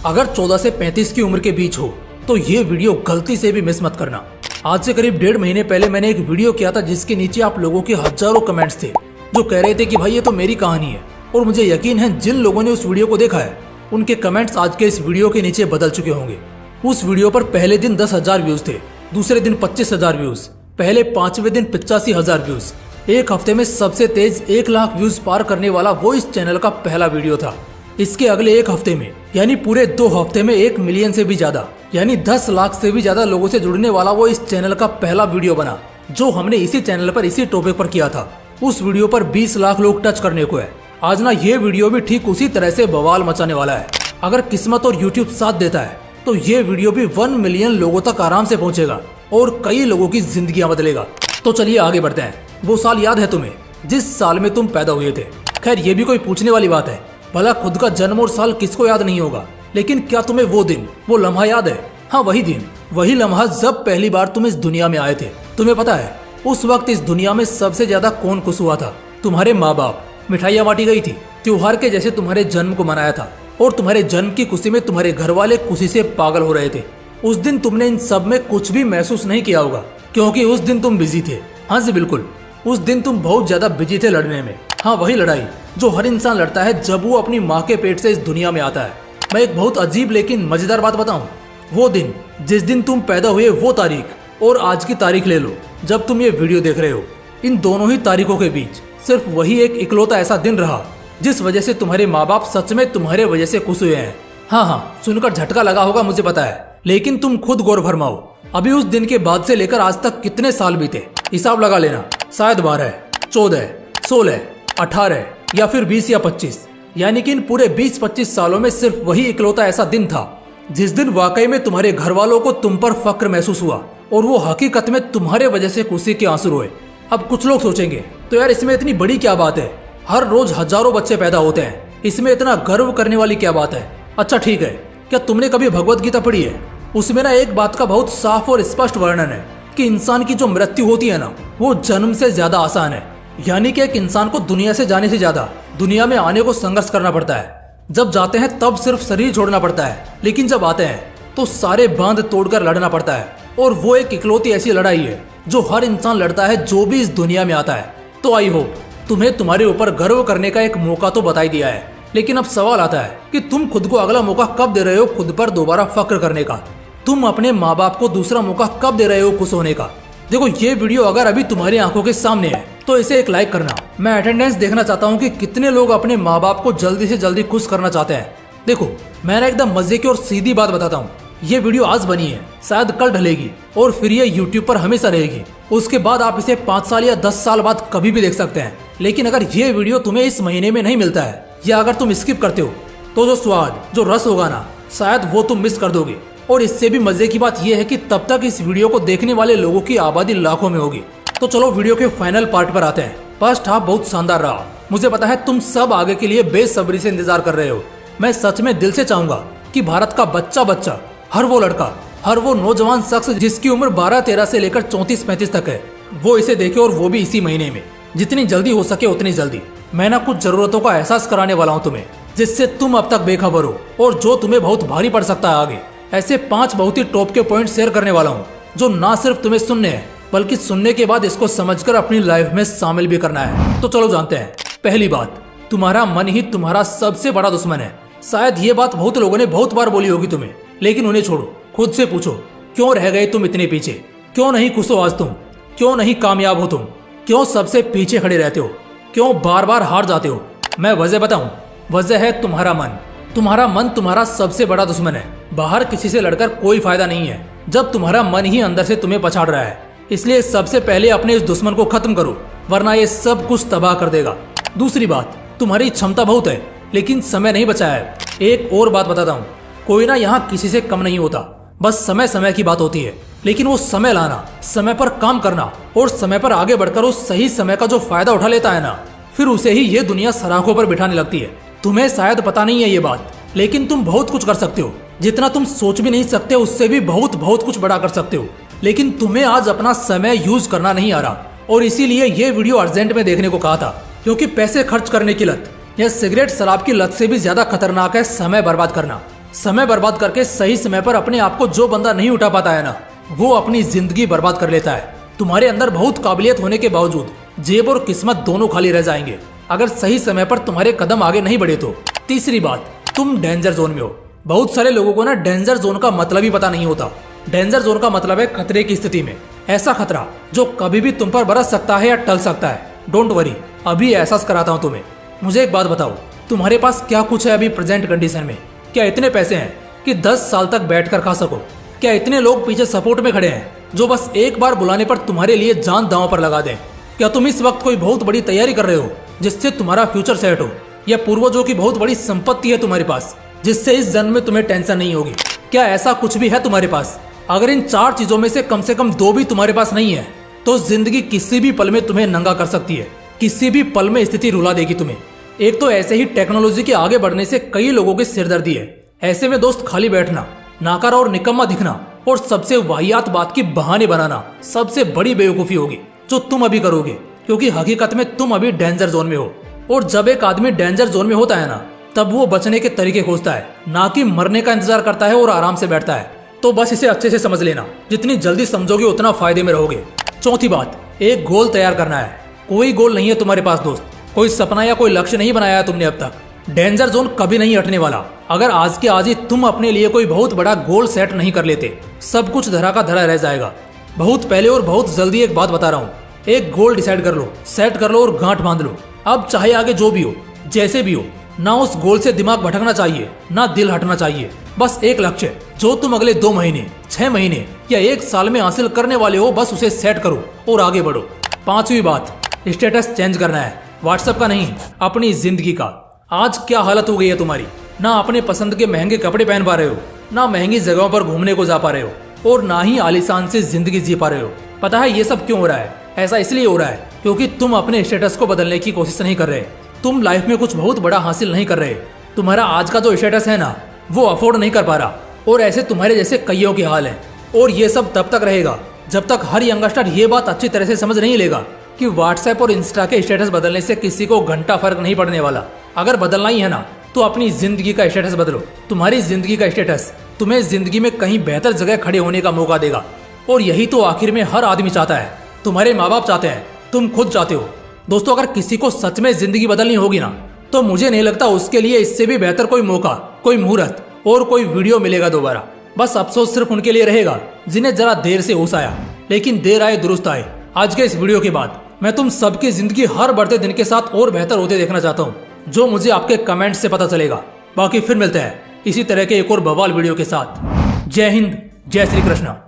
अगर 14 से 35 की उम्र के बीच हो तो ये वीडियो गलती से भी मिस मत करना। आज से करीब 1.5 महीने पहले मैंने एक वीडियो किया था जिसके नीचे आप लोगों के हजारों कमेंट्स थे जो कह रहे थे कि भाई ये तो मेरी कहानी है। और मुझे यकीन है जिन लोगों ने उस वीडियो को देखा है उनके कमेंट्स आज के इस वीडियो के नीचे बदल चुके होंगे। उस वीडियो पर पहले दिन 10,000 व्यूज थे, दूसरे दिन 25,000 व्यूज, पहले 5वें दिन 85,000 व्यूज। एक हफ्ते में सबसे तेज 1 लाख व्यूज पार करने वाला वो इस चैनल का पहला वीडियो था। इसके अगले एक हफ्ते में यानी पूरे 2 हफ्ते में 1 मिलियन से भी ज्यादा यानी 10 लाख से भी ज्यादा लोगों से जुड़ने वाला वो इस चैनल का पहला वीडियो बना जो हमने इसी चैनल पर इसी टॉपिक पर किया था। उस वीडियो पर 20 लाख लोग टच करने को है। आज ना ये वीडियो भी ठीक उसी तरह से बवाल मचाने वाला है। अगर किस्मत और यूट्यूब साथ देता है तो ये वीडियो भी 1 मिलियन लोगों तक आराम से पहुंचेगा और कई लोगों की जिंदगियां बदलेगा। तो चलिए आगे बढ़ते हैं। वो साल याद है तुम्हें जिस साल में तुम पैदा हुए थे? खैर ये भी कोई पूछने वाली बात है, भला खुद का जन्म और साल किसको याद नहीं होगा, लेकिन क्या तुम्हें वो दिन वो लम्हा याद है? हाँ वही दिन, वही लम्हा जब पहली बार तुम इस दुनिया में आए थे। तुम्हें पता है उस वक्त इस दुनिया में सबसे ज्यादा कौन खुश हुआ था? तुम्हारे माँ बाप। मिठाइयाँ बांटी गई थी, त्योहार के जैसे तुम्हारे जन्म को मनाया था और तुम्हारे जन्म की खुशी में तुम्हारे घर वाले खुशी से पागल हो रहे थे। उस दिन तुमने इन सब में कुछ भी महसूस नहीं किया होगा क्योंकि उस दिन तुम बिजी थे। हाँ जी बिल्कुल, उस दिन तुम बहुत ज्यादा बिजी थे लड़ने में। हाँ वही लड़ाई जो हर इंसान लड़ता है जब वो अपनी माँ के पेट से इस दुनिया में आता है। मैं एक बहुत अजीब लेकिन मजेदार बात बताऊं, वो दिन जिस दिन तुम पैदा हुए वो तारीख और आज की तारीख ले लो जब तुम ये वीडियो देख रहे हो, इन दोनों ही तारीखों के बीच सिर्फ वही एक इकलौता ऐसा दिन रहा जिस वजह से तुम्हारे माँ बाप सच में तुम्हारे वजह से खुश हुए हैं। हाँ सुनकर झटका लगा होगा मुझे पता है, लेकिन तुम खुद गौर फरमाओ अभी उस दिन के बाद से लेकर आज तक कितने साल बीते, हिसाब लगा लेना। शायद 12, 14, 16, 18 या फिर 20 या 25, यानी कि इन पूरे 20-25 सालों में सिर्फ वही इकलौता ऐसा दिन था जिस दिन वाकई में तुम्हारे घर वालों को तुम पर फक्र महसूस हुआ और वो हकीकत में तुम्हारे वजह से खुशी के आंसू रोए। अब कुछ लोग सोचेंगे तो यार इसमें इतनी बड़ी क्या बात है, हर रोज हजारों बच्चे पैदा होते हैं, इसमें इतना गर्व करने वाली क्या बात है? अच्छा ठीक है, क्या तुमने कभी भगवत गीता पढ़ी है? उसमें ना एक बात का बहुत साफ और स्पष्ट वर्णन है कि इंसान की जो मृत्यु होती है ना वो जन्म से ज्यादा आसान है। यानी कि एक इंसान को दुनिया से जाने से ज्यादा दुनिया में आने को संघर्ष करना पड़ता है। जब जाते हैं तब सिर्फ शरीर छोड़ना पड़ता है, लेकिन जब आते हैं तो सारे बांध तोड़कर लड़ना पड़ता है। और वो एक इकलौती ऐसी लड़ाई है जो हर इंसान लड़ता है जो भी इस दुनिया में आता है। तो आई होप तुम्हें तुम्हारे ऊपर गर्व करने का एक मौका तो बता ही दिया है, लेकिन अब सवाल आता है कि तुम खुद को अगला मौका कब दे रहे हो खुद पर दोबारा फक्र करने का? तुम अपने माँ बाप को दूसरा मौका कब दे रहे हो खुश होने का? देखो ये वीडियो अगर अभी तुम्हारी आंखों के सामने है तो इसे एक लाइक करना। मैं अटेंडेंस देखना चाहता हूँ कि कितने लोग अपने माँ बाप को जल्दी से जल्दी खुश करना चाहते हैं। देखो मैं ना एकदम मजे की और सीधी बात बताता हूँ, ये वीडियो आज बनी है, शायद कल ढलेगी और फिर ये यूट्यूब पर हमेशा रहेगी। उसके बाद आप इसे 5 साल या 10 साल बाद कभी भी देख सकते हैं। लेकिन अगर ये वीडियो तुम्हें इस महीने में नहीं मिलता है या अगर तुम स्किप करते हो तो जो स्वाद जो रस होगा ना शायद वो तुम मिस कर दोगे। और इससे भी मजे की बात यह है कि तब तक इस वीडियो को देखने वाले लोगों की आबादी लाखों में होगी। तो चलो वीडियो के फाइनल पार्ट पर आते हैं। फर्स्ट हाफ बहुत शानदार रहा, मुझे पता है तुम सब आगे के लिए बेसब्री से इंतजार कर रहे हो। मैं सच में दिल से चाहूंगा कि भारत का बच्चा बच्चा, हर वो लड़का, हर वो नौजवान शख्स जिसकी उम्र 12-13 से लेकर 34-35 तक है, वो इसे देखे और वो भी इसी महीने में, जितनी जल्दी हो सके उतनी जल्दी। मैं ना कुछ जरूरतों का एहसास कराने वाला हूँ तुम्हें जिससे तुम अब तक बेखबर हो और जो तुम्हें बहुत भारी पड़ सकता है आगे। ऐसे 5 बहुत ही टॉप के पॉइंट शेयर करने वाला हूँ जो ना सिर्फ तुम्हें सुनने हैं बल्कि सुनने के बाद इसको समझकर अपनी लाइफ में शामिल भी करना है। तो चलो जानते हैं। पहली बात, तुम्हारा मन ही तुम्हारा सबसे बड़ा दुश्मन है। शायद ये बात बहुत लोगों ने बहुत बार बोली होगी तुम्हें, लेकिन उन्हें छोड़ो, खुद से पूछो क्यों रह गए तुम इतने पीछे? क्यों नहीं खुश हो आज तुम? क्यों नहीं कामयाब हो तुम? क्यों सबसे पीछे खड़े रहते हो? क्यों बार बार हार जाते हो? मैं वजह बताऊं, वजह है तुम्हारा मन। तुम्हारा मन तुम्हारा सबसे बड़ा दुश्मन है। बाहर किसी से लड़कर कोई फायदा नहीं है जब तुम्हारा मन ही अंदर से तुम्हें पछाड़ रहा है। इसलिए सबसे पहले अपने इस दुश्मन को खत्म करो, वरना ये सब कुछ तबाह कर देगा। दूसरी बात, तुम्हारी क्षमता बहुत है लेकिन समय नहीं बचा है। एक और बात बताता हूँ, कोई ना यहाँ किसी से कम नहीं होता, बस समय समय की बात होती है। लेकिन वो समय लाना, समय पर काम करना और समय पर आगे बढ़कर उस सही समय का जो फायदा उठा लेता है ना, फिर उसे ही ये दुनिया सराखों पर बिठाने लगती है। तुम्हें शायद पता नहीं है ये बात, लेकिन तुम बहुत कुछ कर सकते हो। जितना तुम सोच भी नहीं सकते उससे भी बहुत बहुत कुछ बड़ा कर सकते हो। लेकिन तुम्हें आज अपना समय यूज करना नहीं आ रहा और इसीलिए ये वीडियो अर्जेंट में देखने को कहा था, क्योंकि पैसे खर्च करने की लत या सिगरेट शराब की लत से भी ज्यादा खतरनाक है समय बर्बाद करना। समय बर्बाद करके सही समय पर अपने आप को जो बंदा नहीं उठा पाता है ना, वो अपनी जिंदगी बर्बाद कर लेता है। तुम्हारे अंदर बहुत काबिलियत होने के बावजूद जेब और किस्मत दोनों खाली रह जाएंगे अगर सही समय पर तुम्हारे कदम आगे नहीं बढ़े तो। तीसरी बात, तुम डेंजर जोन में हो। बहुत सारे लोगों को ना डेंजर जोन का मतलब ही पता नहीं होता। डेंजर जोन का मतलब है खतरे की स्थिति में, ऐसा खतरा जो कभी भी तुम पर बरस सकता है या टल सकता है। डोंट वरी, अभी एहसास कराता हूँ तुम्हें। मुझे एक बात बताओ, तुम्हारे पास क्या कुछ है अभी प्रेजेंट कंडीशन में? क्या इतने पैसे हैं कि 10 साल तक बैठकर खा सको? क्या इतने लोग पीछे सपोर्ट में खड़े हैं जो बस एक बार बुलाने पर तुम्हारे लिए जान दांव पर लगा दें? क्या तुम इस वक्त कोई बहुत बड़ी तैयारी कर रहे हो जिससे तुम्हारा फ्यूचर सेट हो? या पूर्वजों की बहुत बड़ी संपत्ति है तुम्हारे पास जिससे इस जन्म में तुम्हें टेंशन नहीं होगी? क्या ऐसा कुछ भी है तुम्हारे पास? अगर इन 4 चीजों में से कम 2 भी तुम्हारे पास नहीं है तो जिंदगी किसी भी पल में तुम्हें नंगा कर सकती है। किसी भी पल में स्थिति रुला देगी तुम्हें। एक तो ऐसे ही टेक्नोलॉजी के आगे बढ़ने से कई लोगों की सिरदर्दी है। ऐसे में दोस्त खाली बैठना, नाकारा और निकम्मा दिखना और सबसे वाहियात बात की बहाने बनाना सबसे बड़ी बेवकूफी होगी जो तुम अभी करोगे, क्योंकि हकीकत में तुम अभी डेंजर जोन में हो। और जब एक आदमी डेंजर जोन में होता है ना, तब वो बचने के तरीके खोजता है, ना कि मरने का इंतजार करता है और आराम से बैठता है। तो बस इसे अच्छे से समझ लेना, जितनी जल्दी समझोगे उतना फायदे में रहोगे। चौथी बात, एक गोल तैयार करना है। कोई गोल नहीं है तुम्हारे पास दोस्त, कोई सपना या कोई लक्ष्य नहीं बनाया है तुमने अब तक। डेंजर जोन कभी नहीं हटने वाला अगर आज के आज ही तुम अपने लिए कोई बहुत बड़ा गोल सेट नहीं कर लेते। सब कुछ धरा का धरा रह जाएगा। बहुत पहले और बहुत जल्दी एक बात बता रहा हूँ, एक गोल डिसाइड कर लो, सेट कर लो और गांठ बांध लो। अब चाहे आगे जो भी हो, जैसे भी हो, ना उस गोल से दिमाग भटकना चाहिए, ना दिल हटना चाहिए। बस एक लक्ष्य जो तुम अगले 2 महीने, 6 महीने या 1 साल में हासिल करने वाले हो, बस उसे सेट करो और आगे बढ़ो। 5वीं बात, स्टेटस चेंज करना है। व्हाट्सएप का नहीं, अपनी जिंदगी का। आज क्या हालत हो गई है तुम्हारी? ना अपने पसंद के महंगे कपड़े पहन पा रहे हो, ना महंगी जगहों पर घूमने को जा पा रहे हो और ना ही आलीशान से जिंदगी जी पा रहे हो। पता है ये सब क्यों हो रहा है? ऐसा इसलिए हो रहा है क्योंकि तुम अपने स्टेटस को बदलने की कोशिश नहीं कर रहे। तुम लाइफ में कुछ बहुत बड़ा हासिल नहीं कर रहे। तुम्हारा आज का जो स्टेटस है ना, वो अफोर्ड नहीं कर पा रहा। और ऐसे तुम्हारे जैसे कईयों के हाल है। और ये सब तब तक रहेगा जब तक हर यंगस्टर ये बात अच्छी तरह से समझ नहीं लेगा कि व्हाट्सएप और इंस्टा के स्टेटस बदलने से किसी को घंटा फर्क नहीं पड़ने वाला। अगर बदलना ही है ना, तो अपनी जिंदगी का स्टेटस बदलो। तुम्हारी जिंदगी का स्टेटस तुम्हें जिंदगी में कहीं बेहतर जगह खड़े होने का मौका देगा। और यही तो आखिर में हर आदमी चाहता है। तुम्हारे माँ बाप चाहते हैं, तुम खुद चाहते हो। दोस्तों, अगर किसी को सच में जिंदगी बदलनी होगी ना, तो मुझे नहीं लगता उसके लिए इससे भी बेहतर कोई मौका, कोई मुहूर्त और कोई वीडियो मिलेगा दोबारा। बस अफसोस सिर्फ उनके लिए रहेगा जिन्हें जरा देर से होश आया, लेकिन देर आए दुरुस्त आए। आज के इस वीडियो के बाद मैं तुम सबकी जिंदगी हर बढ़ते दिन के साथ और बेहतर होते देखना चाहता हूँ, जो मुझे आपके कमेंट से पता चलेगा। बाकी फिर मिलते हैं इसी तरह के एक और बवाल वीडियो के साथ। जय हिंद, जय श्री कृष्ण।